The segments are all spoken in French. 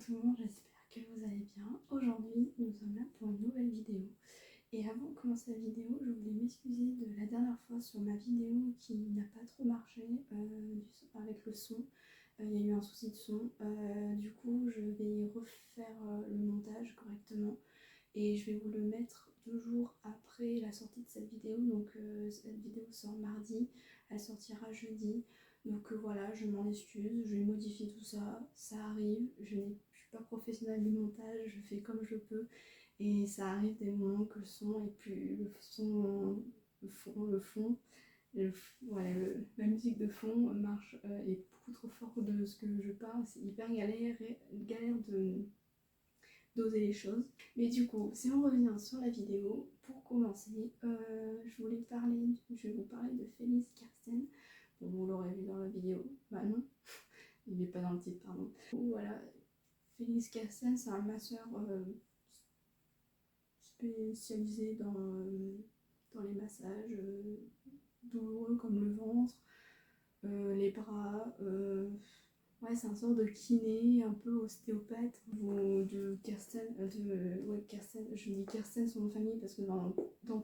tout le monde, j'espère que vous allez bien. Aujourd'hui, nous sommes là pour une nouvelle vidéo. Et avant de commencer la vidéo, je voulais m'excuser de la dernière fois sur ma vidéo qui n'a pas trop marché avec le son. Il y a eu un souci de son. Du coup, je vais refaire le montage correctement. Et je vais vous le mettre 2 jours après la sortie de cette vidéo. Donc cette vidéo sort mardi, elle sortira jeudi. Donc voilà, je m'en excuse, je vais modifier tout ça, ça arrive, je suis pas professionnelle du montage, je fais comme je peux. Et ça arrive des moments que le son et puis le son, voilà, la musique de fond marche est beaucoup trop fort de ce que je parle. C'est hyper galère d'oser les choses. Mais du coup, si on revient sur la vidéo, pour commencer, je vais vous parler de Félix Kersten. Bon, vous l'aurez vu dans la vidéo, bah non, il n'est pas dans le titre, pardon. Voilà, Félix Kersten, c'est un masseur spécialisé dans les massages douloureux comme le ventre, les bras. Ouais, c'est un sort de kiné, un peu ostéopathe de Kersten. Kersten, je dis Kersten son nom de famille parce que dans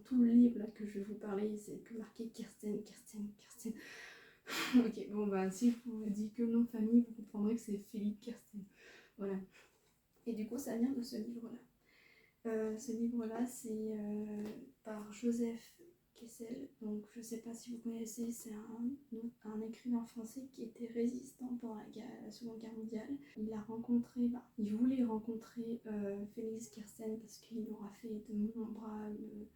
tout le livre là, que je vais vous parler, c'est que marqué Kersten. Ok, bon bah si je vous dis que le nom de famille, vous comprendrez que c'est Philippe Kersten. Voilà. Et du coup, ça vient de ce livre-là. Ce livre-là, c'est par Joseph Kessel. Donc, je ne sais pas si vous connaissez, c'est un écrivain français qui était résistant pendant la Seconde Guerre mondiale. Il voulait rencontrer Félix Kersten parce qu'il aura fait de nombreuses...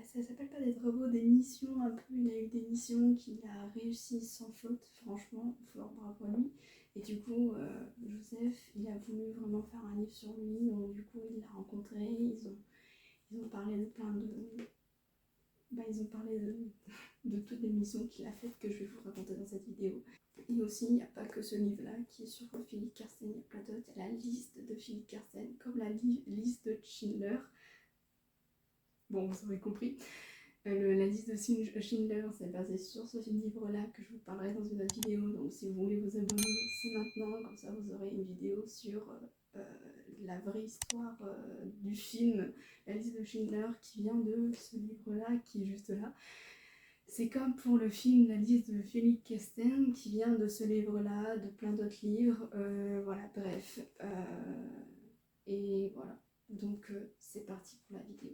ça s'appelle pas des travaux, des missions un peu. Il a eu des missions qu'il a réussi sans faute, franchement, fort bravo à lui. Et du coup, Joseph, il a voulu vraiment faire un livre sur lui, donc du coup, il l'a rencontré, ils ont parlé de plein de... ils ont parlé de toutes les missions qu'il a faites que je vais vous raconter dans cette vidéo. Et aussi, il n'y a pas que ce livre-là qui est sur Philippe Kersten, il y a plein d'autres. Il y a la liste de Philippe Kersten, comme la liste de Schindler. Bon, vous aurez compris. La liste de Schindler, c'est basé sur ce livre-là que je vous parlerai dans une autre vidéo. Donc si vous voulez vous abonner, c'est maintenant. Comme ça, vous aurez une vidéo sur la vraie histoire du film, la liste de Schindler, qui vient de ce livre-là, qui est juste là. C'est comme pour le film La liste de Félix Kersten, qui vient de ce livre-là, de plein d'autres livres. Voilà, bref. Et voilà. Donc c'est parti pour la vidéo.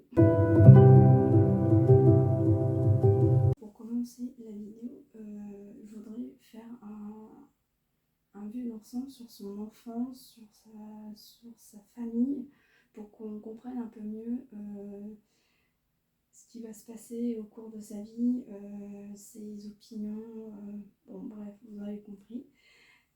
Pour commencer la vidéo, je voudrais faire un vue d'ensemble sur son enfance, sur sa famille, pour qu'on comprenne un peu mieux ce qui va se passer au cours de sa vie, ses opinions, bon bref, vous avez compris.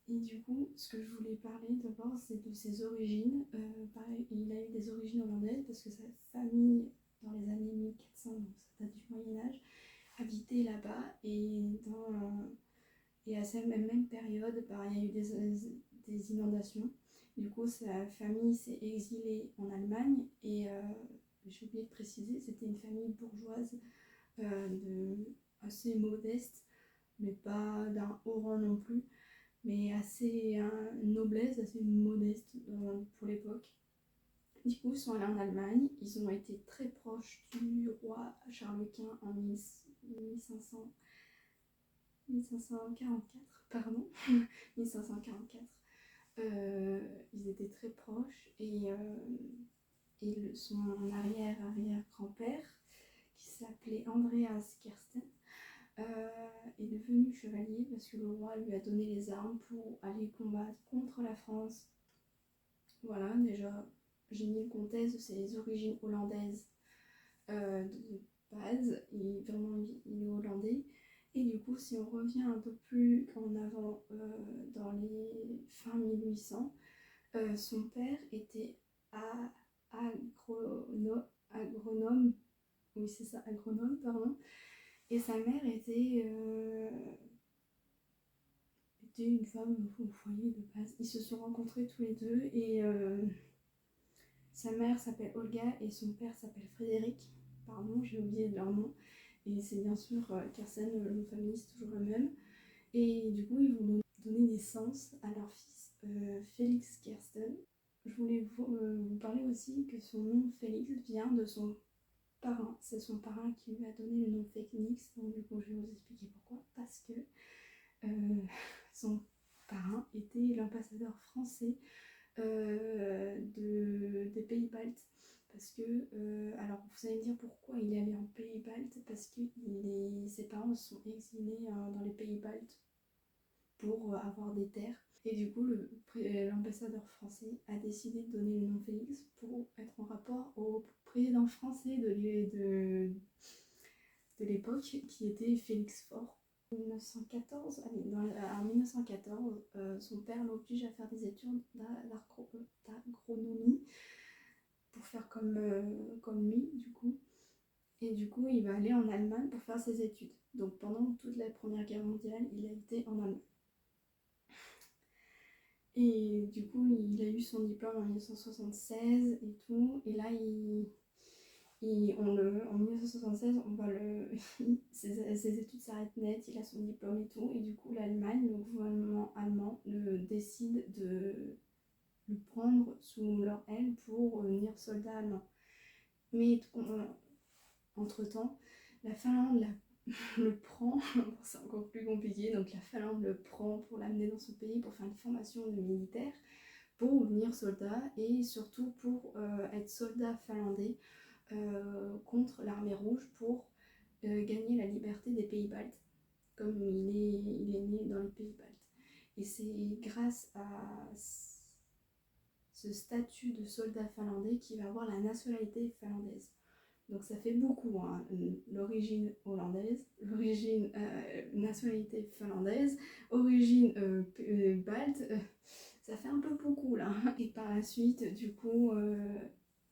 Et du coup, ce que je voulais parler d'abord, c'est de ses origines. Pareil, il a eu des origines hollandaises parce que sa famille, dans les années 1400, donc ça date du Moyen-Âge, habitait là-bas. Et à cette même période, il y a eu des inondations. Du coup, sa famille s'est exilée en Allemagne et j'ai oublié de préciser, c'était une famille bourgeoise assez modeste, mais pas d'un haut rang non plus, mais assez noblesse, assez modeste pour l'époque. Du coup, ils sont allés en Allemagne, ils ont été très proches du roi Charles Quint en 1544, pardon, 1544. Ils étaient très proches et son arrière-arrière-grand-père, qui s'appelait Andreas Kersten, est devenu chevalier parce que le roi lui a donné les armes pour aller combattre contre la France. Voilà, déjà, j'ai mis le contexte de ses origines hollandaises de base, il est hollandais. Et du coup, si on revient un peu plus en avant dans les fin 1800, son père était agronome, oui c'est ça, agronome, pardon, et sa mère était une femme au foyer de base. Ils se sont rencontrés tous les deux et sa mère s'appelle Olga et son père s'appelle Frédéric. Pardon, j'ai oublié leur nom. Et c'est bien sûr Kersten, le nom de famille, c'est toujours le même. Et du coup, ils vont donner naissance à leur fils Félix Kersten. Je voulais vous parler aussi que son nom Félix vient de son parrain. C'est son parrain qui lui a donné le nom Félix. Donc du coup je vais vous expliquer pourquoi. Parce que son parrain était l'ambassadeur français des pays baltes. Parce que, alors vous allez me dire pourquoi il est allé en pays baltes, parce que ses parents se sont exilés dans les pays baltes pour avoir des terres. Et du coup, l'ambassadeur français a décidé de donner le nom Félix pour être en rapport au président français de l'époque, qui était Félix Faure. En 1914, son père l'oblige à faire des études d'agronomie pour faire comme lui, du coup. Et du coup, il va aller en Allemagne pour faire ses études. Donc pendant toute la Première Guerre mondiale, il a été en Allemagne. Et du coup, il a eu son diplôme en 1976 et tout. Et là, en 1976, ses études s'arrêtent net, il a son diplôme et tout. Et du coup, l'Allemagne, le gouvernement allemand, décide de le prendre sous leur aile pour devenir soldat allemand. Mais entre-temps, la Finlande le prend, c'est encore plus compliqué, donc la Finlande le prend pour l'amener dans son pays pour faire une formation de militaire, pour devenir soldat et surtout pour être soldat finlandais contre l'armée rouge pour gagner la liberté des pays baltes, comme il est né dans les pays baltes. Et c'est grâce à ce statut de soldat finlandais qu'il va avoir la nationalité finlandaise. Donc ça fait beaucoup, hein. L'origine hollandaise, l'origine nationalité finlandaise, origine balte, ça fait un peu beaucoup là. Et par la suite, du coup,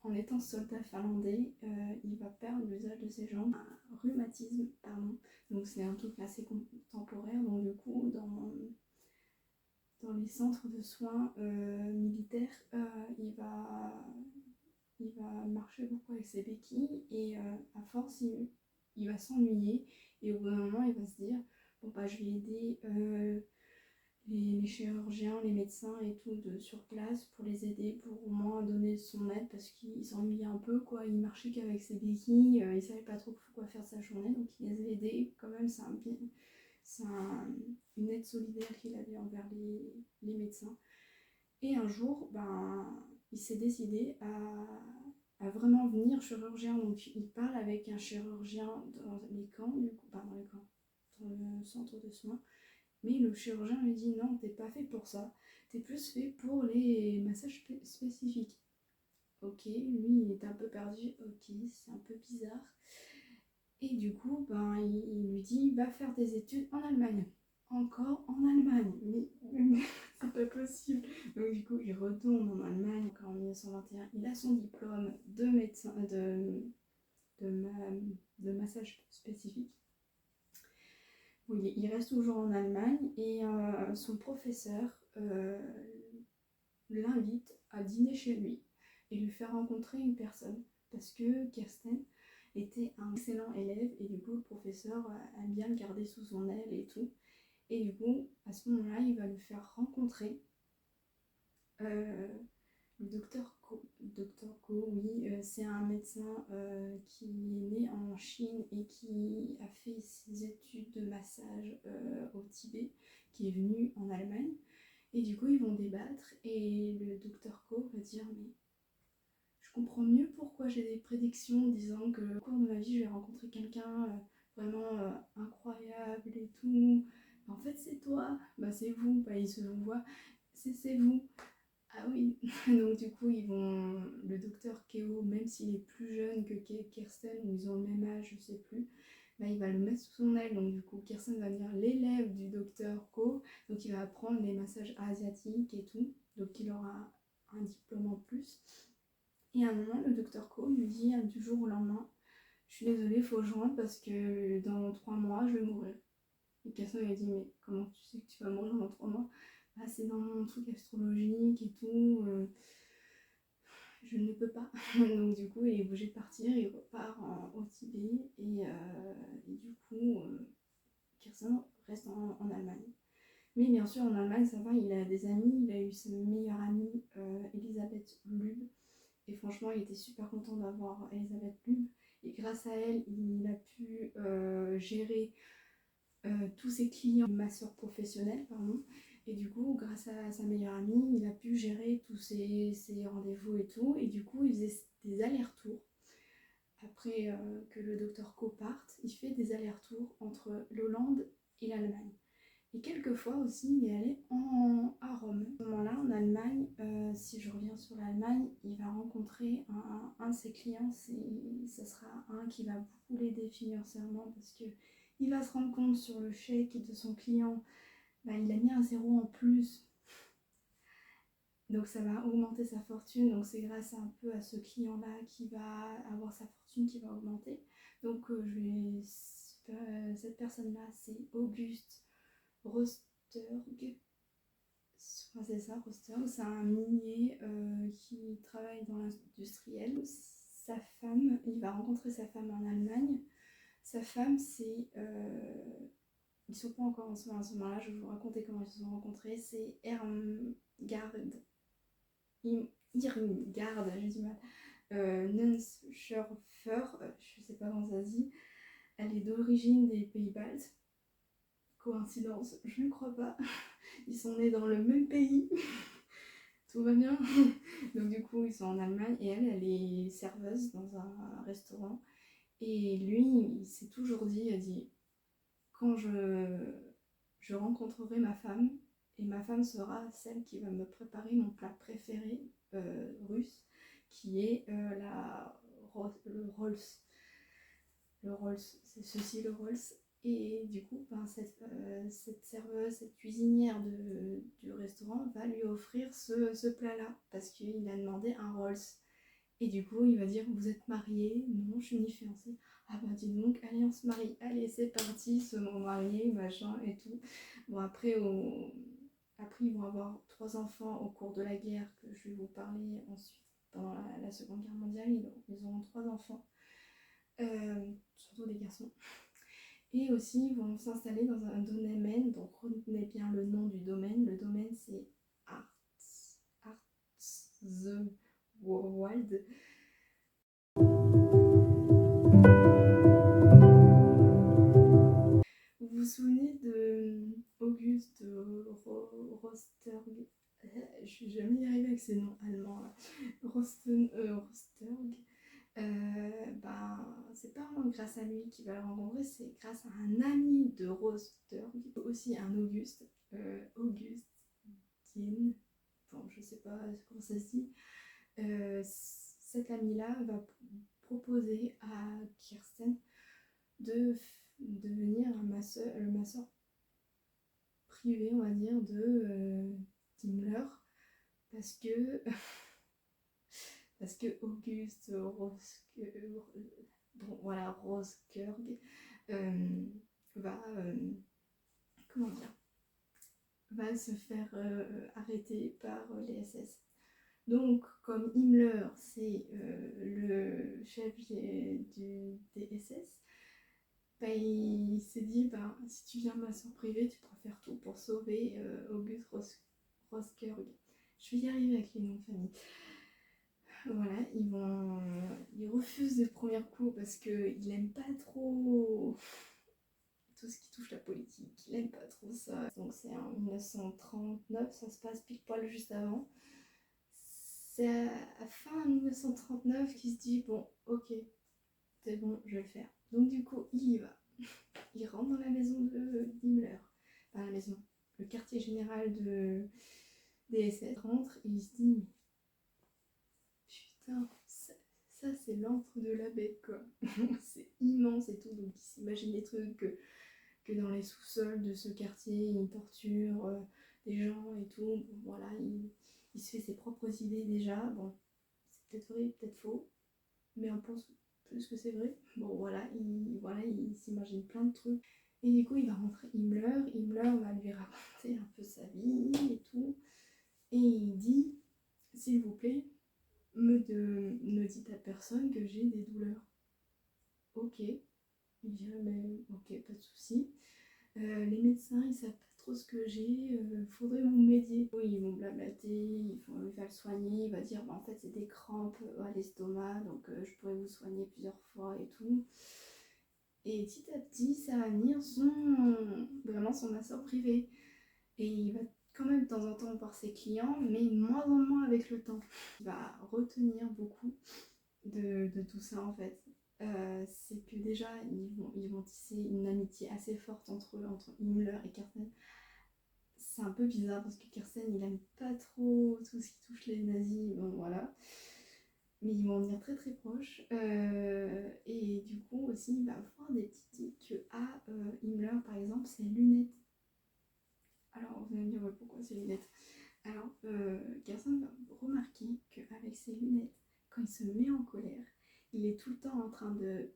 en étant soldat finlandais, il va perdre l'usage de ses jambes, un rhumatisme, pardon. Donc c'est un truc assez temporaire, donc du coup, dans les centres de soins militaires, il va marcher beaucoup avec ses béquilles et à force il va s'ennuyer et au bout d'un moment il va se dire bon bah je vais aider les chirurgiens, les médecins et tout sur place pour les aider, pour au moins donner son aide parce qu'il s'ennuyait un peu quoi, il marchait qu'avec ses béquilles, il savait pas trop quoi faire de sa journée donc il les a aidés quand même, c'est une aide solidaire qu'il avait envers les médecins. Et un jour, il s'est décidé à vraiment venir chirurgien. Donc il parle avec un chirurgien dans les camps, du coup, pas dans les camps, dans le centre de soins. Mais le chirurgien lui dit non, t'es pas fait pour ça. T'es plus fait pour les massages spécifiques. Ok, lui il est un peu perdu, ok, c'est un peu bizarre. Et du coup, il lui dit va faire des études en Allemagne. Encore en Allemagne, mais c'est pas possible. Donc du coup, il retourne en Allemagne en 1921. Il a son diplôme de médecin, de massage spécifique. Oui, il reste toujours en Allemagne et son professeur l'invite à dîner chez lui et lui faire rencontrer une personne parce que Kersten était un excellent élève et du coup le professeur aime bien le garder sous son aile et tout. Et du coup, à ce moment-là, il va le faire rencontrer le docteur Ko. Docteur Ko, oui, c'est un médecin qui est né en Chine et qui a fait ses études de massage au Tibet, qui est venu en Allemagne. Et du coup, ils vont débattre et le docteur Ko va dire mais je comprends mieux pourquoi j'ai des prédictions disant que au cours de ma vie, je vais rencontrer quelqu'un vraiment incroyable et tout. En fait, c'est toi, c'est vous, il se voit, c'est vous. Ah oui, donc du coup, le docteur Keo, même s'il est plus jeune que Kirsten, ou ils ont le même âge, je sais plus, il va le mettre sous son aile. Donc du coup, Kirsten va devenir l'élève du docteur Ko, donc il va apprendre les massages asiatiques et tout, donc il aura un diplôme en plus. Et à un moment, le docteur Ko lui dit du jour au lendemain, je suis désolée, il faut que je rentre parce que dans 3 mois, je vais mourir. Et Kirsten lui a dit, mais comment tu sais que tu vas mourir dans 3 mois? C'est dans mon truc astrologique et tout, je ne peux pas. Donc du coup, il est obligé de partir, il repart au Tibet et du coup, Kirsten reste en Allemagne. Mais bien sûr, en Allemagne, ça va, il a des amis, il a eu sa meilleure amie Elisabeth Lüb. Et franchement, il était super content d'avoir Elisabeth Lüb. Et grâce à elle, il a pu gérer tous ses clients, masseurs professionnels, pardon. Et du coup, grâce à sa meilleure amie, il a pu gérer tous ses rendez-vous et tout. Et du coup, il faisait des allers-retours. Après que le docteur Co parte, il fait des allers-retours entre l'Hollande et l'Allemagne. Et quelquefois aussi, il est allé à Rome. À ce moment-là, en Allemagne, si je reviens sur l'Allemagne, il va rencontrer un de ses clients. Ce sera un qui va beaucoup l'aider financièrement parce qu'il va se rendre compte sur le chèque de son client, bah, il a mis un zéro en plus. Donc ça va augmenter sa fortune. Donc c'est grâce un peu à ce client-là qui va avoir sa fortune qui va augmenter. Donc cette personne-là, c'est Auguste Rosterg. C'est ça, Rosterg. C'est un minier qui travaille dans l'industriel. Sa femme, il va rencontrer sa femme en Allemagne. Sa femme, c'est... ils ne sont pas encore ensemble à ce moment-là, je vais vous raconter comment ils se sont rencontrés. C'est Irmgard, j'ai du mal. Nunscherfer, je ne sais pas comment ça se dit. Elle est d'origine des Pays-Baltes. Coïncidence, je ne crois pas. Ils sont nés dans le même pays. Tout va bien. Donc du coup, ils sont en Allemagne et elle est serveuse dans un restaurant. Et lui, il s'est toujours dit, il a dit, quand je rencontrerai ma femme, et ma femme sera celle qui va me préparer mon plat préféré russe, qui est le Rolls. Le Rolls, c'est ceci le Rolls. Et du coup, ben, cette serveuse, cette cuisinière du restaurant va lui offrir ce plat-là parce qu'il a demandé un Rolls. Et du coup, il va dire, vous êtes mariés? Non, je suis ni fiancée. Ah bah dis donc, allez, on se marie. Allez, c'est parti, se marier, machin et tout. Bon, après, ils vont avoir 3 enfants au cours de la guerre, que je vais vous parler ensuite. Pendant la Seconde Guerre mondiale, ils auront 3 enfants, surtout des garçons. Et aussi, ils vont s'installer dans un domaine, donc retenez bien le nom du domaine. Le domaine, c'est Harzewald. Vous vous souvenez de Auguste Rosterg? Je vais jamais y arriver avec ces noms allemands là. Rosterg. C'est pas grâce à lui qu'il va le rencontrer, c'est grâce à un ami de Rosterg, aussi un Auguste, Auguste Dien. Bon, je sais pas comment ça se dit. Cet ami-là va proposer à Kirsten de devenir le masseur privé, on va dire, de Himmler, parce que Auguste Roskerg va comment dire, va se faire arrêter par les SS. Donc, comme Himmler, c'est le chef des SS, bah, il s'est dit, bah, si tu viens masseur privé, tu pourras faire tout pour sauver Auguste Roskerg. Je vais y arriver avec les noms de famille. Voilà, ils refusent le premier coup parce qu'il n'aime pas trop tout ce qui touche la politique. Il n'aime pas trop ça. Donc c'est en 1939, ça se passe pile poil juste avant. C'est à fin 1939 qu'il se dit, bon, ok, c'est bon, je vais le faire. Donc du coup, il y va. Il rentre dans la maison d'Himmler. Enfin, la maison, le quartier général des SS. Rentre et il se dit, putain, ça c'est l'antre de la bête quoi. C'est immense et tout. Donc il s'imagine des trucs que dans les sous-sols de ce quartier, il torture des gens et tout. Bon, voilà, il se fait ses propres idées déjà. Bon, c'est peut-être vrai, peut-être faux, mais on pense plus que c'est vrai. Bon, voilà, il s'imagine plein de trucs. Et du coup, il va rentrer Himmler. Himmler va lui raconter un peu sa vie et tout. Et il dit, s'il vous plaît, ne dites à personne que j'ai des douleurs. Ok. Il dirait, mais ok, pas de souci. Les médecins, ils savent pas trop ce que j'ai, faudrait vous m'aider. Oui, ils vont blablater, il va le soigner, il va dire bah, en fait c'est des crampes à l'estomac, donc je pourrais vous soigner plusieurs fois et tout. Et petit à petit, ça va venir vraiment son masseur privé. Et il va quand même de temps en temps voir ses clients, mais moins en moins avec le temps. Il va retenir beaucoup de tout ça en fait. C'est que déjà, ils vont tisser une amitié assez forte entre eux, entre Himmler et Kersten. C'est un peu bizarre parce que Kersten, il aime pas trop tout ce qui touche les nazis, bon voilà. Mais ils vont en venir très très proches. Et du coup aussi, il va avoir des petits tics que Himmler, par exemple, ses lunettes. Alors, vous allez me dire, ouais, pourquoi ces lunettes? Alors, Kersten va remarquer qu'avec ses lunettes, quand il se met en colère, il est tout le temps en train de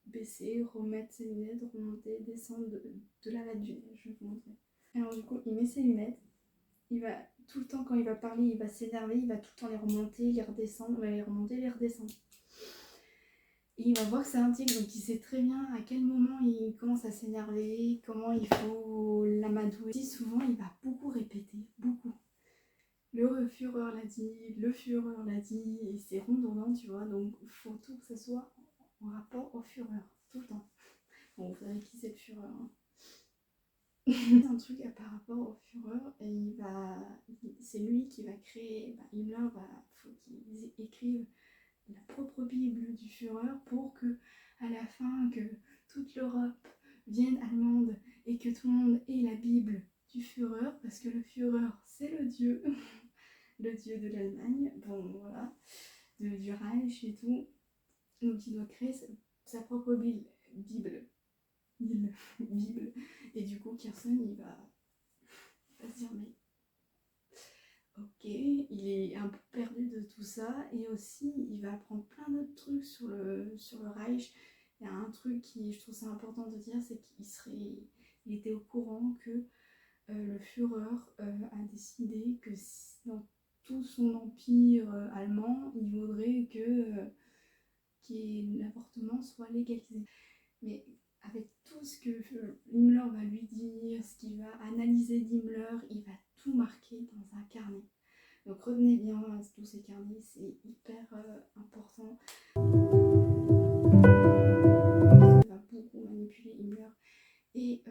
baisser, remettre ses lunettes, remonter, descendre de la latte du nez. Je vais vous montrer. Alors, du coup, il met ses lunettes. Il va tout le temps, quand il va parler, il va s'énerver, il va tout le temps les remonter, les redescendre, les remonter, les redescendre. Et il va voir que c'est un tic, donc il sait très bien à quel moment il commence à s'énerver, comment il faut l'amadouer. Souvent, il va beaucoup répéter, beaucoup. Le Führer l'a dit, le Führer l'a dit, et c'est redondant, tu vois, donc il faut tout que ce soit en rapport au Führer, tout le temps. Bon, vous savez qui c'est le Führer, hein. C'est un truc par rapport au Führer, et c'est lui qui va créer, Himmler faut qu'ils écrivent la propre Bible du Führer pour que, à la fin, que toute l'Europe vienne allemande et que tout le monde ait la Bible du Führer, parce que le Führer, c'est le dieu, le dieu de l'Allemagne, bon voilà, du Reich et tout. Donc il doit créer sa propre Bible. Et du coup, Kersten, il va se dire, mais ok, il est un peu perdu de tout ça, et aussi il va apprendre plein d'autres trucs sur le Reich. Il y a un truc qui, je trouve ça important de dire, c'est il était au courant que le Führer a décidé que dans tout son empire allemand, il voudrait que l'avortement soit légalisé. Mais avec tout ce que Himmler va lui dire, ce qu'il va analyser d'Himmler, il va tout marquer dans un carnet. Donc retenez bien tous ces carnets, c'est hyper important. Il va beaucoup manipuler Himmler et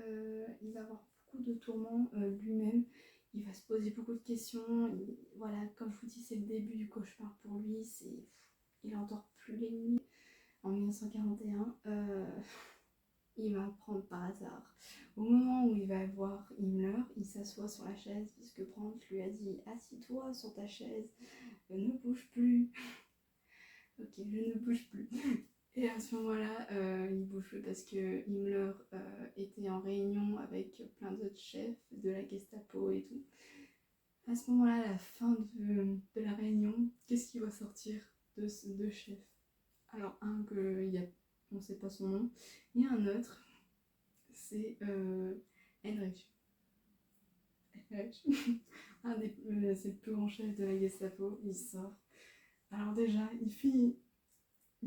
il va avoir beaucoup de tourments lui-même. Il va se poser beaucoup de questions. Voilà, comme je vous dis, c'est le début du cauchemar pour lui. Il n'endort plus les nuits. En 1941, il va apprendre par hasard. Au moment où il va voir Himmler, il s'assoit sur la chaise puisque Brandt lui a dit « Assis-toi sur ta chaise, ne bouge plus. » Ok, je ne bouge plus. Et à ce moment-là, il bouge plus parce que Himmler était en réunion avec plein d'autres chefs de la Gestapo et tout. À ce moment-là, à la fin de la réunion, qu'est-ce qui va sortir de ces deux chefs? Alors un on ne sait pas son nom, et un autre, c'est Heinrich. C'est le plus grand chef de la Gestapo, il sort. Alors déjà, il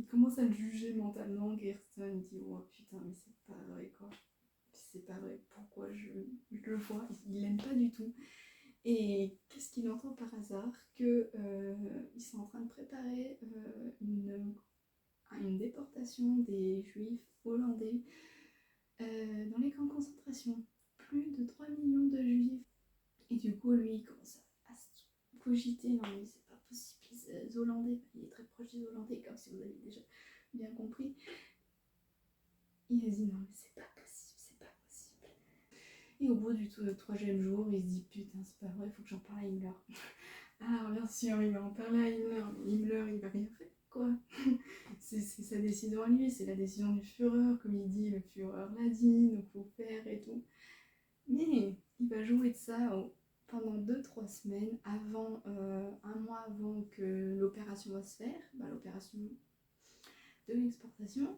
commence à le juger mentalement, Gerson, il dit oh putain mais c'est pas vrai quoi, c'est pas vrai, pourquoi je le vois, il l'aime pas du tout. Et qu'est-ce qu'il entend par hasard? Que ils sont en train de préparer une déportation des juifs hollandais dans les camps de concentration. Plus de 3 millions de juifs. Et du coup lui il commence à se cogiter, non mais c'est pas possible, les Hollandais, il est très proche des Hollandais comme si vous avez déjà bien compris. Il a dit non mais c'est pas possible, c'est pas possible. Et au bout du troisième jour, il se dit putain c'est pas vrai, il faut que j'en parle à Himmler. Alors bien sûr, il va en parler à Himmler, mais Himmler il va rien faire quoi. C'est sa décision à lui, c'est la décision du Führer, comme il dit, le Führer l'a dit, donc faut faire et tout. Mais il va jouer de ça pendant 2-3 semaines, un mois avant que l'opération va se faire, l'opération de l'exportation.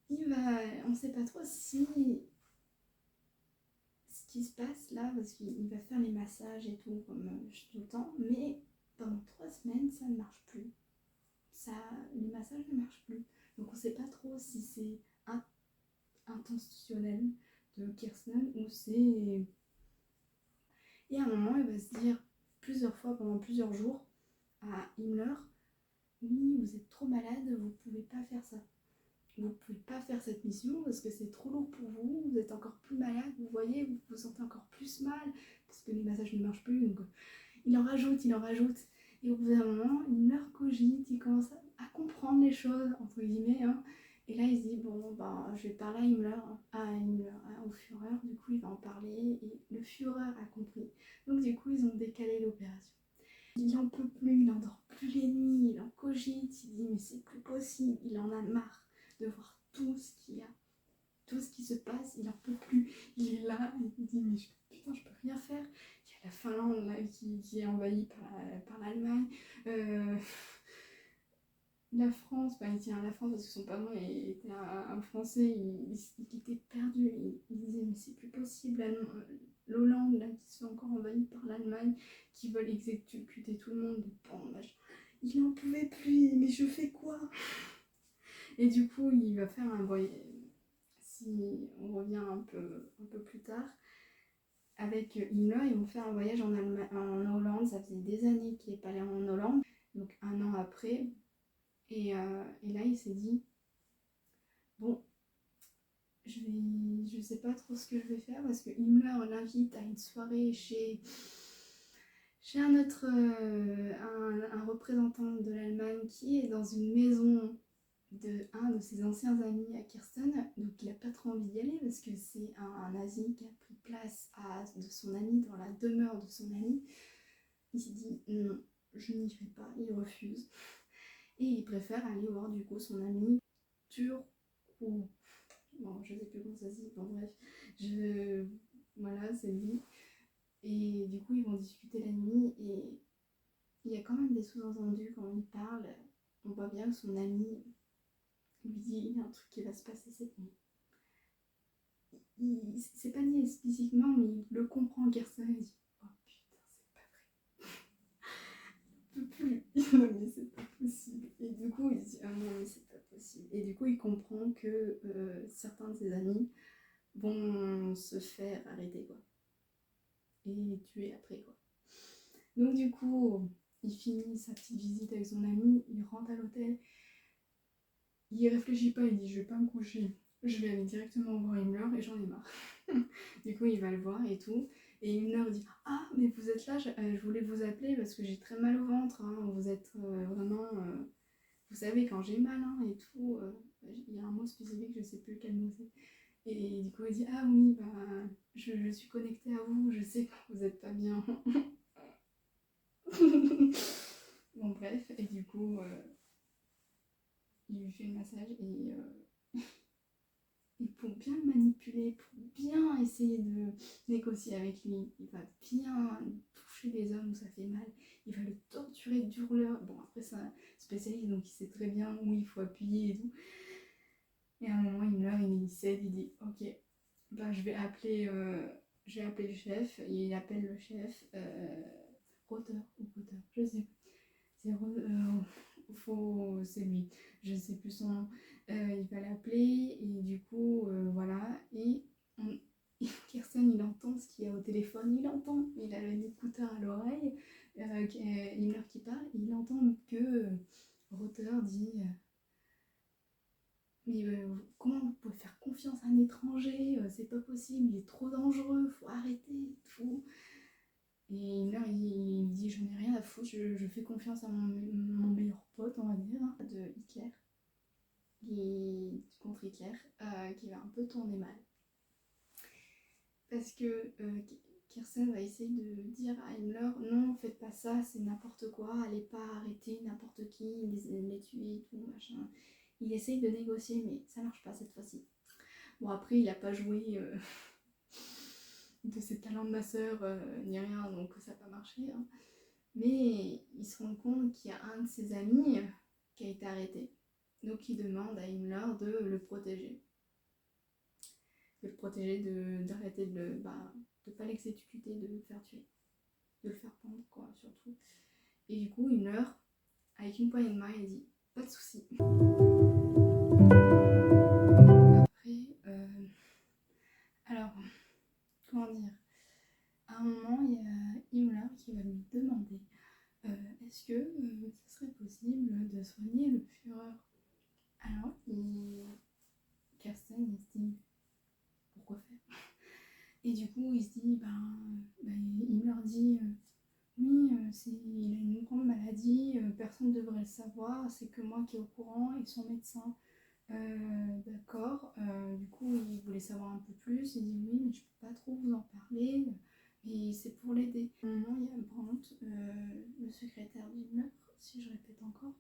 On ne sait pas trop si ce qui se passe là, parce qu'il va faire les massages et tout, comme tout le temps, mais pendant 3 semaines, ça ne marche plus. Les massages ne marchent plus. Donc on ne sait pas trop si c'est intentionnel de Kirsten où c'est... Et à un moment, il va se dire plusieurs fois, pendant plusieurs jours, à Himmler, oui, vous êtes trop malade, vous pouvez pas faire ça. Vous pouvez pas faire cette mission parce que c'est trop lourd pour vous, vous êtes encore plus malade, vous voyez, vous vous sentez encore plus mal, parce que les massages ne marchent plus, donc il en rajoute. Et au bout d'un moment, Himmler cogite, il commence à comprendre les choses, entre guillemets, hein. Et là, il se dit, bon, bah, je vais parler au Führer, du coup, il va en parler, et le Führer a compris. Donc, du coup, ils ont décalé l'opération. Il en peut plus, il endort plus les nuits, il en cogite, il dit, mais c'est plus possible, il en a marre de voir tout ce qu'il y a, tout ce qui se passe, il en peut plus. Il est là, il dit, mais putain, je peux rien faire. Il y a la Finlande là, qui est envahie par l'Allemagne. La France, il tient à la France parce que son parent était un Français, il était perdu, il disait mais c'est plus possible, l'Hollande là qui se fait encore envahie par l'Allemagne, qui veulent exécuter tout le monde, bon, il en pouvait plus, mais je fais quoi? Et du coup il va faire un voyage, si on revient un peu plus tard, avec Himmler, ils vont faire un voyage en Hollande, ça faisait des années qu'il n'est pas allé en Hollande, donc un an après. Et là, il s'est dit, bon, je sais pas trop ce que je vais faire parce que Himmler l'invite à une soirée chez un autre, un représentant de l'Allemagne qui est dans une maison de un de ses anciens amis à Kirsten. Donc il a pas trop envie d'y aller parce que c'est un nazi qui a pris place de son ami dans la demeure de son ami. Il s'est dit, non, je n'irai pas, il refuse. Et il préfère aller voir du coup son ami Turco. Bon, je sais plus comment ça se dit, bon bref. Voilà, c'est lui. Et du coup, ils vont discuter la nuit et il y a quand même des sous-entendus quand il parle. On voit bien que son ami lui dit il y a un truc qui va se passer cette nuit. C'est pas dit explicitement, mais il le comprend, Kirsten, il dit oh putain, c'est pas vrai. Je peux plus. Non, mais c'est pas possible. Et du coup, il se dit ah non, mais c'est pas possible. Et du coup, il comprend que certains de ses amis vont se faire arrêter, quoi. Et tuer après, quoi. Donc du coup, il finit sa petite visite avec son ami, il rentre à l'hôtel, il réfléchit pas, il dit je vais pas me coucher, je vais aller directement voir Himmler et j'en ai marre. Du coup, il va le voir et tout, et Himmler dit ah mais vous êtes là, je voulais vous appeler parce que j'ai très mal au ventre, hein. Vous êtes vraiment, vous savez quand j'ai mal, hein, et tout, il y a un mot spécifique, je sais plus quel mot c'est. Et du coup, il dit ah oui, bah je suis connectée à vous, je sais que vous êtes pas bien. Bon bref, et du coup, il lui fait le massage et pour bien le manipuler, pour bien essayer de négocier avec lui, il va bien toucher les zones où ça fait mal, il va le torturer de douleur. Bon après c'est un spécialiste donc il sait très bien où il faut appuyer et tout. Et à un moment il meurt, il cède, il dit ok, bah je vais appeler le chef, et il appelle le chef, Rotter ou Potter, je sais plus. C'est lui, je sais plus son nom. Il va l'appeler et du coup, voilà. Et Kirsten, il entend ce qu'il y a au téléphone, il a un écouteur à l'oreille, Himmler qui parle, il entend que Rother dit mais comment vous pouvez faire confiance à un étranger, c'est pas possible, il est trop dangereux, faut arrêter, tout. Et Himmler, il dit j'en ai rien à foutre, je fais confiance à mon meilleur pote, on va dire, de Hitler, contre Hitler, qui va un peu tourner mal. Parce que Kirsten va essayer de dire à Himmler non, faites pas ça, c'est n'importe quoi, allez pas arrêter n'importe qui, les tuer et tout, machin. Il essaye de négocier, mais ça marche pas cette fois-ci. Bon, après, il a pas joué de ses talents de masseur ni rien, donc ça n'a pas marché, hein. Mais il se rend compte qu'il y a un de ses amis qui a été arrêté. Donc il demande à Himmler de le protéger. De le protéger, d'arrêter de pas l'exécuter, de le faire tuer. De le faire pendre, quoi, surtout. Et du coup, Himmler, avec une poignée de main, il dit pas de soucis. Après, alors, comment dire, à un moment, il y a Himmler qui va lui demander est-ce que ce serait possible de soigner le Führer. Alors, Kirsten, il se dit pourquoi faire. Et du coup, il se dit Himmler dit oui, il a une grande maladie, personne ne devrait le savoir, c'est que moi qui est au courant et son médecin. D'accord, du coup il voulait savoir un peu plus, il dit oui mais je peux pas trop vous en parler, mais c'est pour l'aider. À un moment il y a Brandt, le secrétaire d'Himmler, si je répète encore,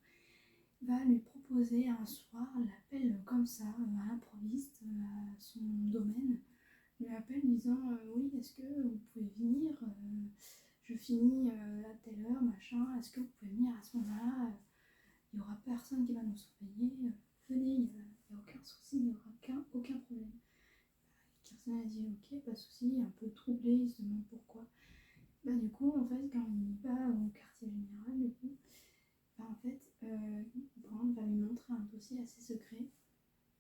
va lui proposer un soir, l'appelle comme ça, à l'improviste, à son domaine, lui appelle disant oui est-ce que vous pouvez venir, je finis à telle heure, machin, est-ce que vous pouvez venir à ce moment-là, il n'y aura personne qui va nous surveiller, venez, il n'y a aucun souci, il n'y aura aucun problème. Kirsten a dit ok, pas de souci, un peu troublé, il se demande pourquoi. Du coup, en fait, quand il va au quartier général, du coup, en fait, Brand va lui montrer un dossier assez secret,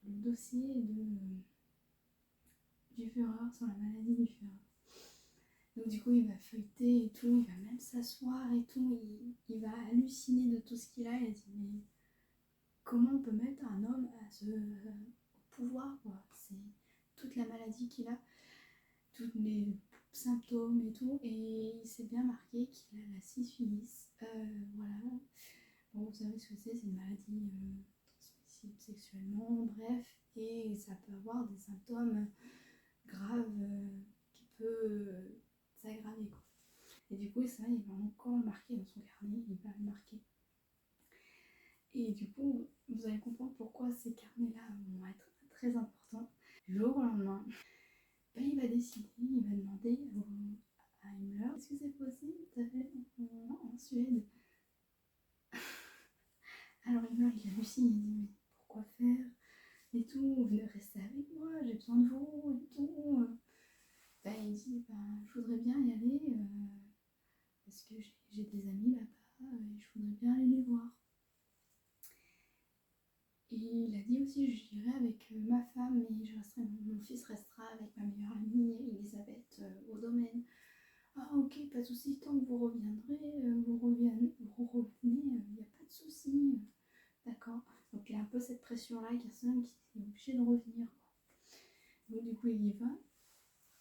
le dossier du Führer sur la maladie du Führer. Donc du coup, il va feuilleter et tout, il va même s'asseoir et tout, il va halluciner de tout ce qu'il a, il a dit mais comment on peut mettre un homme au pouvoir, quoi. C'est toute la maladie qu'il a, tous les symptômes et tout, et il s'est bien marqué qu'il a la syphilis. Voilà. Bon, vous savez ce que c'est une maladie transmissible sexuellement, bref, et ça peut avoir des symptômes graves qui peuvent s'aggraver, quoi. Et du coup, ça, il va encore le marquer dans son carnet, il va le marquer. Et du coup, vous allez comprendre pourquoi ces carnets-là vont être très importants. Du jour au lendemain, il va décider, il va demander à Himmler est-ce que c'est possible d'aller en Suède. Alors Himmler, il hallucine, il dit mais pourquoi faire et tout, vous venez rester avec moi, j'ai besoin de vous et tout. Il dit je voudrais bien y aller parce que j'ai des amis là-bas et je voudrais bien aller les voir. Et il a dit aussi, j'irai avec ma femme, mais mon fils restera avec ma meilleure amie Elisabeth au domaine. Ah ok, pas de souci, tant que vous reviendrez, vous revenez, il n'y a pas de souci. D'accord. Donc il y a un peu cette pression-là, Kirsten qui est obligé de revenir, quoi. Donc du coup il y va,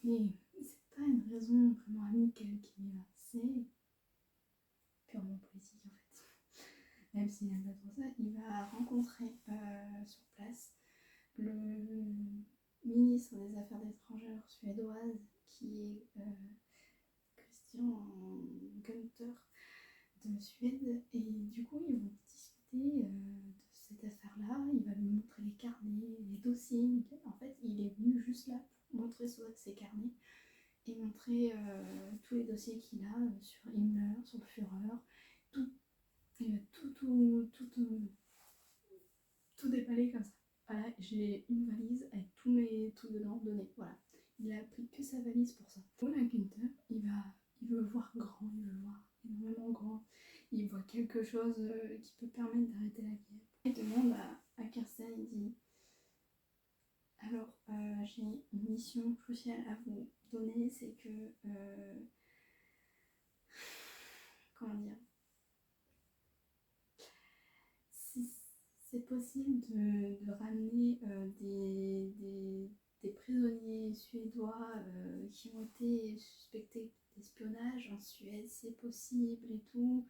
mais c'est pas une raison vraiment amicale qu'il y va, c'est purement politique en fait. Même s'il n'aime pas trop ça, il va rencontrer sur place le ministre des Affaires étrangères suédoise qui est Christian Gunther de Suède, et du coup ils vont discuter de cette affaire-là, il va lui montrer les carnets, les dossiers, en fait il est venu juste là pour montrer ses carnets et montrer tous les dossiers qu'il a sur Himmler, sur le Führer, tout déballé comme ça. Voilà, j'ai une valise avec tout dedans donné. Voilà. Il a pris que sa valise pour ça. Voilà, Günther, il veut voir grand, il veut voir énormément grand. Il voit quelque chose qui peut permettre d'arrêter la guerre. Il demande à Kirsten, il dit alors, j'ai une mission cruciale à vous donner, c'est que comment dire, si c'est possible de ramener des prisonniers suédois qui ont été suspectés d'espionnage en Suède, c'est possible et tout.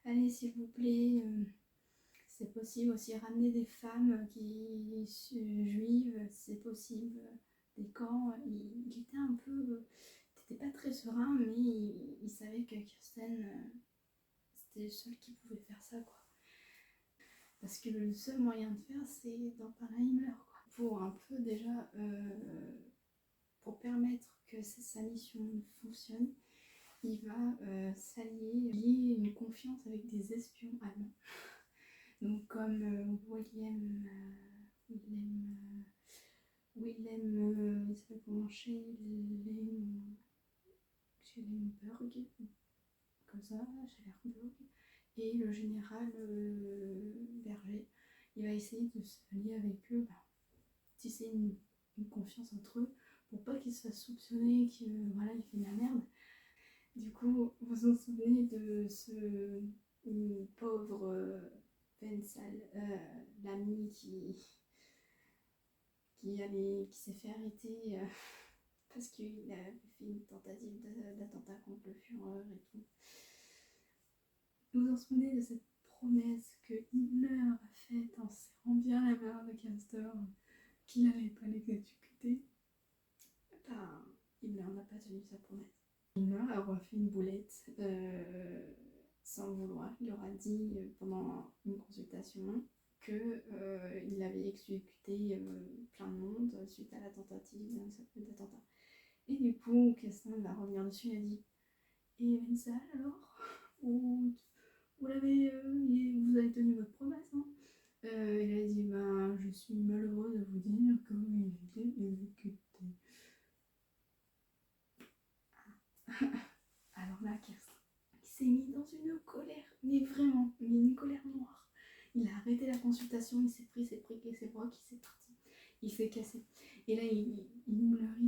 Allez, s'il vous plaît, c'est possible aussi ramener des femmes juives, c'est possible. Des camps, il était un peu, il n'était pas très serein, mais il savait que Kirsten, c'était le seul qui pouvait faire ça, quoi. Parce que le seul moyen de faire, c'est d'en parler à Himmler, quoi. Pour un peu déjà, pour permettre que sa mission fonctionne, il va s'allier, lier une confiance avec des espions allemands. Donc comme Wilhelm, il s'appelle comment, Schellenberg, comme ça, Schellenberg, et le général Berger. Il va essayer de se lier avec eux, tisser une confiance entre eux pour pas qu'il se fasse soupçonner que voilà, il fait de la merde. Du coup, vous vous souvenez de ce pauvre Vensal, l'ami qui s'est fait arrêter parce qu'il a fait une tentative d'attentat contre le Führer et tout. Vous vous souvenez de cette promesse que Hitler a faite en serrant bien la main de Castor qu'il n'allait pas l'exécuter? Ben, Hitler n'a pas tenu sa promesse. Hitler aura fait une boulette sans le vouloir. Il aura dit pendant une consultation qu'il avait exécuté plein de monde suite à la tentative d'attentat. Et du coup, Castor va revenir dessus et a dit: et Vensal alors, vous avez tenu votre promesse, hein? Il a dit: ben, je suis malheureux de vous dire qu'il a été exécuté. Alors là, Kerstin, il s'est mis dans une colère, mais vraiment, une colère noire. Il a arrêté la consultation, il s'est pris ses briques et ses brocs, il s'est parti. Il s'est cassé. Et là, il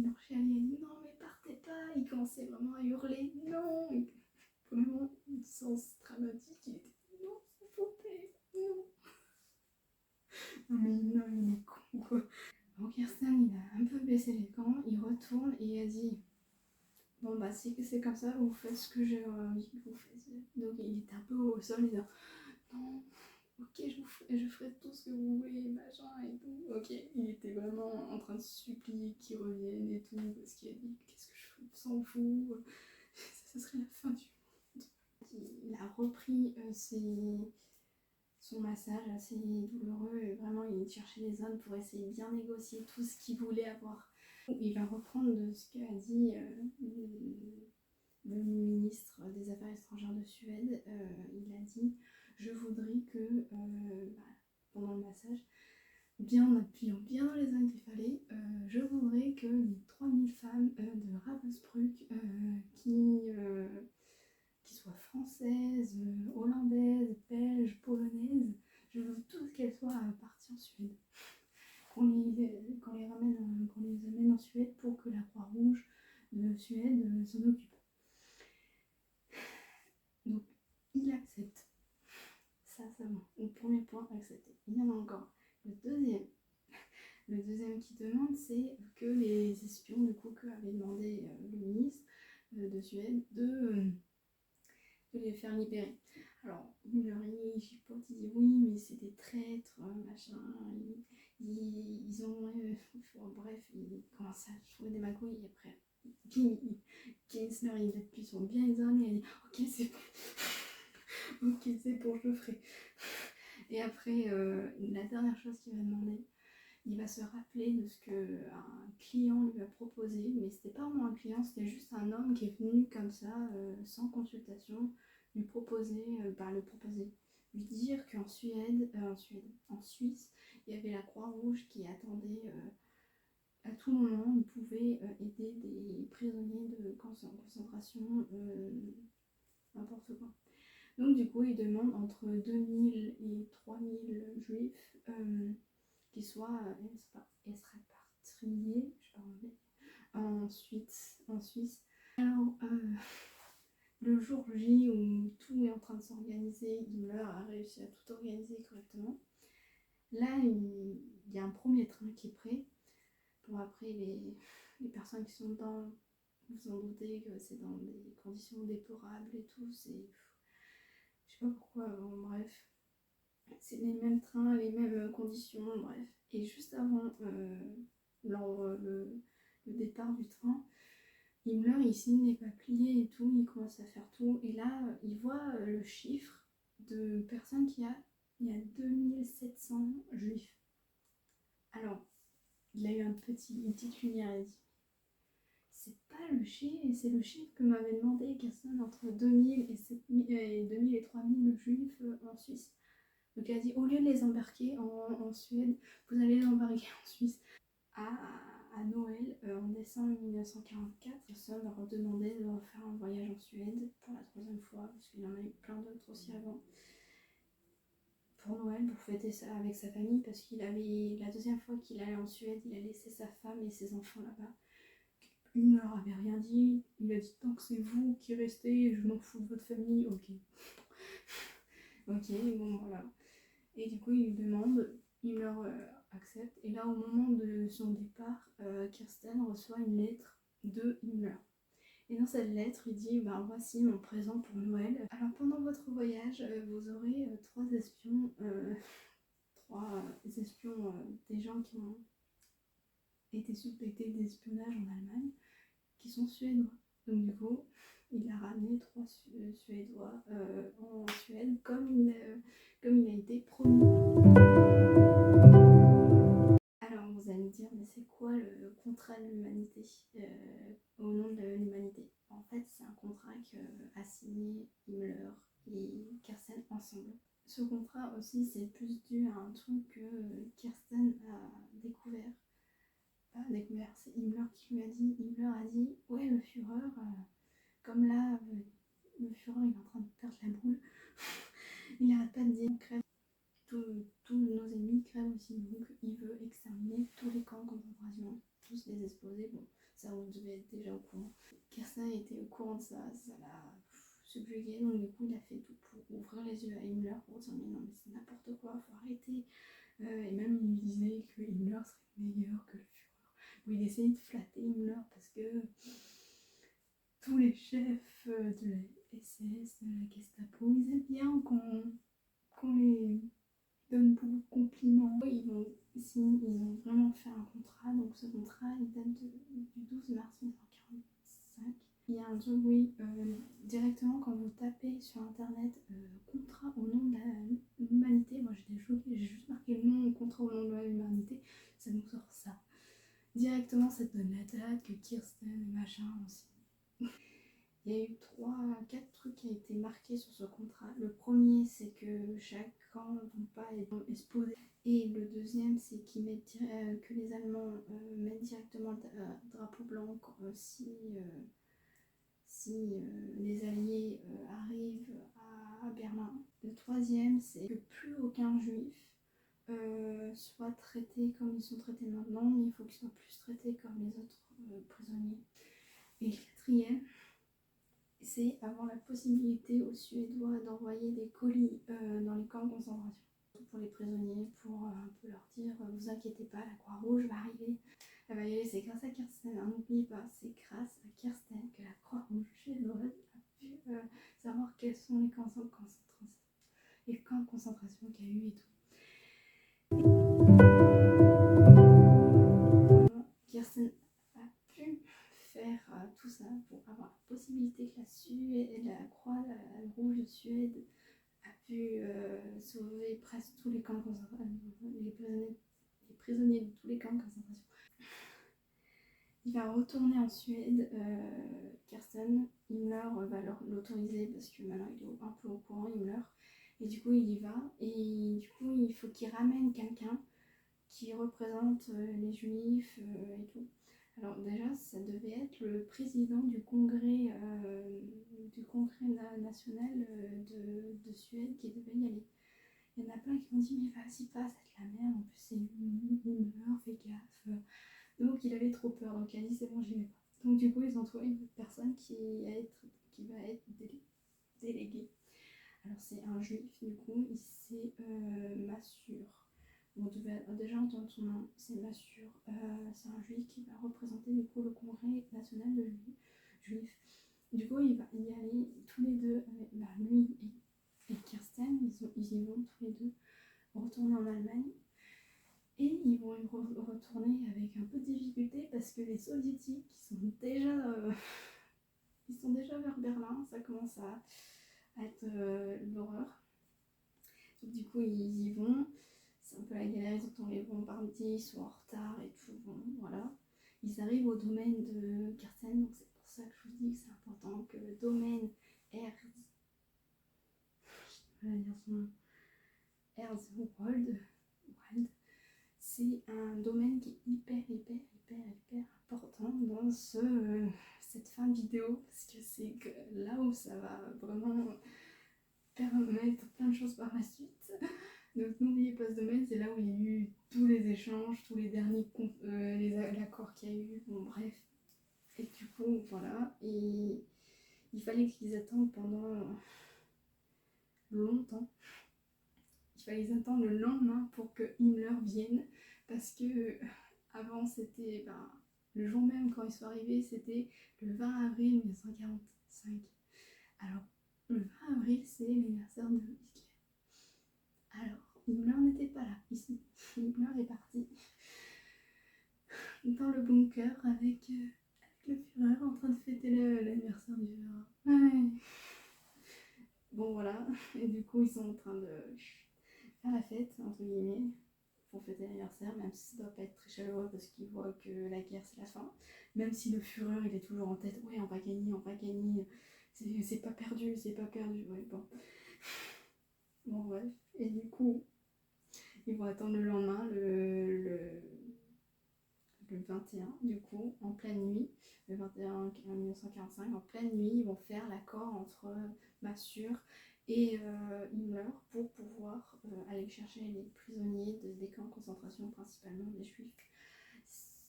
enchaînait, il a dit: non, mais partez pas. Il commençait vraiment à hurler: non. Et vraiment, une sens dramatique, il était: non, s'il vous plaît, non. Non, mais non, il est con, quoi. Donc, Kerstin, il a un peu baissé les gants, il retourne et il a dit: bon, bah, si c'est comme ça, vous faites ce que j'ai envie que vous fassiez. Donc, il était un peu au sol, il disait: non, ok, je ferai tout ce que vous voulez, machin et tout. Ok, il était vraiment en train de supplier qu'ils reviennent et tout, parce qu'il a dit: qu'est-ce que je fais sans vous, ça serait la fin du monde. Il a repris son massage assez douloureux et vraiment il cherchait les zones pour essayer de bien négocier tout ce qu'il voulait avoir. Il va reprendre de ce qu'a dit le ministre des Affaires étrangères de Suède. Il a dit: je voudrais que pendant le massage, bien en appuyant bien dans les zones qu'il fallait, je voudrais que les 3000 femmes de Ravensbrück qui soient françaises, hollandaises, belges, polonaises, je veux toutes qu'elles soient parties en Suède. Qu'on les amène en Suède pour que la Croix-Rouge de Suède s'en occupe. Donc, il accepte. Ça va. Le premier point, accepté. Il y en a encore. Le deuxième qui demande, c'est que les espions, du coup, que avait demandé le ministre de Suède de les faire libérer. Alors, il chipote, il dit: oui, mais c'est des traîtres, machin, ils ont... bref, il commence à trouver des magouilles, et après, Kinsler, il appuie sur bien zone, et il dit: ok, c'est bon, ok, c'est bon, je le ferai. Et après, la dernière chose qu'il va demander, il va se rappeler de ce qu'un client lui a proposé, mais c'était pas vraiment un client, c'était juste un homme qui est venu comme ça, sans consultation, lui dire qu'en en Suisse, il y avait la Croix-Rouge qui attendait à tout moment, il pouvait aider des prisonniers de concentration, n'importe quoi. Donc du coup, il demande entre 2000 et 3000 juifs qui soient expatriés, en Suisse. Alors, le jour J où tout est en train de s'organiser, Himmler a réussi à tout organiser correctement. Là, il y a un premier train qui est prêt. Bon, après, les personnes qui sont dedans, vous en doutez que c'est dans des conditions déplorables et tout. Je sais pas pourquoi, bon, bref. C'est les mêmes trains, les mêmes conditions, bref. Et juste avant le départ du train, Himmler, il signe les papiers et tout, il commence à faire tout. Et là, il voit le chiffre de personnes il y a 2700 juifs. Alors, il a eu une petite lumière, il a dit: c'est pas le chiffre, c'est le chiffre que m'avait demandé Kirsten entre 2000 et 3000 juifs en Suisse. Donc il a dit: au lieu de les embarquer en Suède, vous allez les embarquer en Suisse. À Noël, en décembre 1944, Kirsten leur a demandé de refaire un voyage en Suède pour la 3e fois, parce qu'il y en a eu plein d'autres aussi avant. Pour Noël, pour fêter ça avec sa famille, parce qu'il avait, la 2e fois qu'il allait en Suède, il a laissé sa femme et ses enfants là-bas. il ne leur avait rien dit. Il a dit tant que c'est vous qui restez, je m'en fous de votre famille, ok. Ok, bon voilà. Et du coup, il lui demande, il leur accepte. Et là, au moment de son départ, Kirsten reçoit une lettre de Himmler. Et dans cette lettre, il dit voici mon présent pour Noël. Alors, pendant votre voyage, vous aurez trois espions, des gens qui ont été suspectés d'espionnage en Allemagne, qui sont suédois. Donc, du coup, il a ramené trois Suédois en Suède, comme il a été promis. Alors, vous allez me dire, mais c'est quoi le contrat de l'humanité au nom de l'humanité? En fait, c'est un contrat qu'a signé Himmler et Kirsten ensemble. Ce contrat aussi, c'est plus dû à un truc que Kirsten a découvert. Pas découvert, c'est Himmler qui lui a dit. Himmler a dit, ouais, le Führer, comme là, le Führer, il est en train de perdre la boule. Il n'arrête pas de dire, crève. Tous nos ennemis crèvent aussi, donc il veut exterminer tous les camps de concentration, tous les exploser. Bon, ça vous devez être déjà au courant. Kirsten était au courant de ça, ça l'a subjugué, donc du coup il a fait tout pour ouvrir les yeux à Himmler pour dire mais non mais c'est n'importe quoi, faut arrêter. Et même il lui disait que Himmler serait meilleur que le Führer. Bon, il essayait de flatter Himmler parce que tous les chefs de la SS, de la Gestapo, ils aiment bien qu'on les donne beaucoup de compliments. Ils ont vraiment fait un contrat, donc ce contrat il date du 12 mars 1945. Il y a un truc, oui, directement quand vous tapez sur internet contrat au nom de l'humanité, moi j'étais choquée, j'ai juste marqué le nom contrat au nom de l'humanité, ça nous sort ça. Directement ça te donne la date que Kirsten et machin aussi. Il y a eu 4 trucs qui ont été marqués sur ce contrat. Le premier, c'est que chaque camp ne vont pas être exposés. Et le deuxième, c'est que les Allemands mettent directement le drapeau blanc si les Alliés arrivent à Berlin. Le troisième, c'est que plus aucun juif soit traité comme ils sont traités maintenant, mais il faut qu'ils soient plus traités comme les autres prisonniers. Et le quatrième, c'est avoir la possibilité aux Suédois d'envoyer des colis dans les camps de concentration pour les prisonniers, pour un peu leur dire vous inquiétez pas, la Croix-Rouge va arriver. Elle va y aller, c'est grâce à Kirsten, n'oubliez pas, c'est grâce à Kirsten que la Croix-Rouge suédoise a pu savoir quels sont les camps de concentration qu'il y a eu et tout. Kirsten a pu faire tout ça pour avoir la possibilité que la Croix-Rouge de Suède a pu sauver presque tous les camps de concentration, les prisonniers de tous les camps de concentration. Il va retourner en Suède, Kirsten, Himmler va l'autoriser parce que maintenant il est un peu au courant, Himmler, et du coup il y va, et du coup il faut qu'il ramène quelqu'un qui représente les juifs et tout. Alors déjà, ça devait être le président du congrès national de Suède qui devait y aller. Il y en a plein qui ont dit mais vas-y pas, c'est de la merde, en plus c'est Himmler, fais gaffe. Donc il avait trop peur, donc il a dit c'est bon, j'y vais pas. Donc du coup ils ont trouvé une personne qui va être déléguée. Alors c'est un juif, du coup, c'est Massur. Vous devez déjà entendre son nom, c'est Massur. C'est un juif qui va représenter du coup le congrès national de juifs. Du coup, il va y aller tous les deux, lui et Kirsten, ils y vont tous les deux retourner en Allemagne. Et ils vont y retourner avec un peu de difficulté parce que les soviétiques sont déjà vers Berlin, ça commence à être l'horreur. Donc, du coup, ils y vont. C'est un peu la galère, ils ont les bombardés, ils sont en retard et tout. Bon, voilà. Ils arrivent au domaine de Kirsten, donc c'est pour ça que je vous dis que c'est important que le domaine Erzwald, c'est un domaine qui est hyper important dans cette fin de vidéo parce que c'est là où ça va vraiment permettre plein de choses par la suite. Donc n'oubliez pas ce domaine, c'est là où il y a eu tous les échanges, tous les derniers l'accord qu'il y a eu, bon bref, et coup, voilà. Et il fallait qu'ils attendent pendant longtemps. Il fallait qu'ils attendent le lendemain pour que Himmler vienne. Parce que avant, c'était le jour même quand ils sont arrivés, c'était le 20 avril 1945. Alors, le 20 avril, c'est l'anniversaire de Hitler. Alors, Himmler n'était pas là ici. Himmler est parti dans le bunker avec le Führer en train de fêter l'anniversaire du Führer. Ouais. Bon, voilà. Et du coup, ils sont en train de faire la fête, entre guillemets, pour fêter l'anniversaire, même si ça doit pas être très chaleureux parce qu'ils voient que la guerre c'est la fin. Même si le Führer il est toujours en tête, ouais, on va gagner, c'est pas perdu, c'est pas perdu. Ouais, bon. Bon, bref. Et du coup, ils vont attendre le lendemain, le 21, du coup, en pleine nuit, le 21 1945, en pleine nuit, ils vont faire l'accord entre Massur et Himmler pour pouvoir aller chercher les prisonniers des camps de concentration, principalement des Juifs.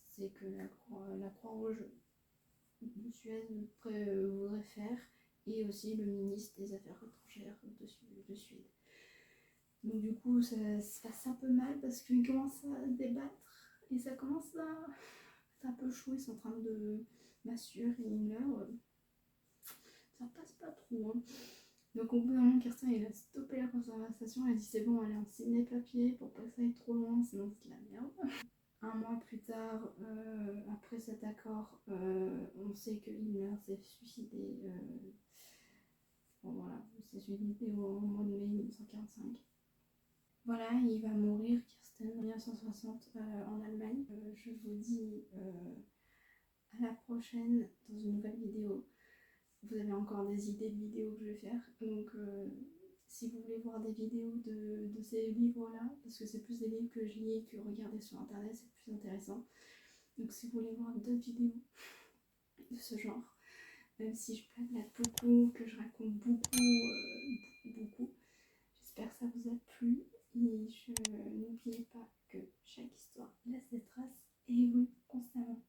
C'est que la Croix-Rouge de Suède voudrait faire, et aussi le ministre des Affaires étrangères de Suède. Donc du coup, ça se passe un peu mal parce qu'ils commencent à débattre et ça commence à être un peu chaud. Ils sont en train de Massur et Himmler. Ça passe pas trop. Hein. Donc au bout d'un moment, Kirsten il a stoppé la conversation. Elle a dit c'est bon, allez, on signe les papiers pour pas que ça aille trop loin, sinon c'est de la merde. Un mois plus tard, après cet accord, on sait que Himmler s'est suicidé. Bon, voilà, il s'est suicidé au mois de mai 1945. Voilà, il va mourir, Kirsten, en 1960 en Allemagne. Je vous dis à la prochaine dans une nouvelle vidéo. Vous avez encore des idées de vidéos que je vais faire. Donc, si vous voulez voir des vidéos de ces livres-là, parce que c'est plus des livres que je lis que regarder sur Internet, c'est plus intéressant. Donc, si vous voulez voir d'autres vidéos de ce genre, même si je blague beaucoup, que je raconte beaucoup, j'espère que ça vous a plu. Et n'oubliez pas que chaque histoire laisse des traces et évolue constamment.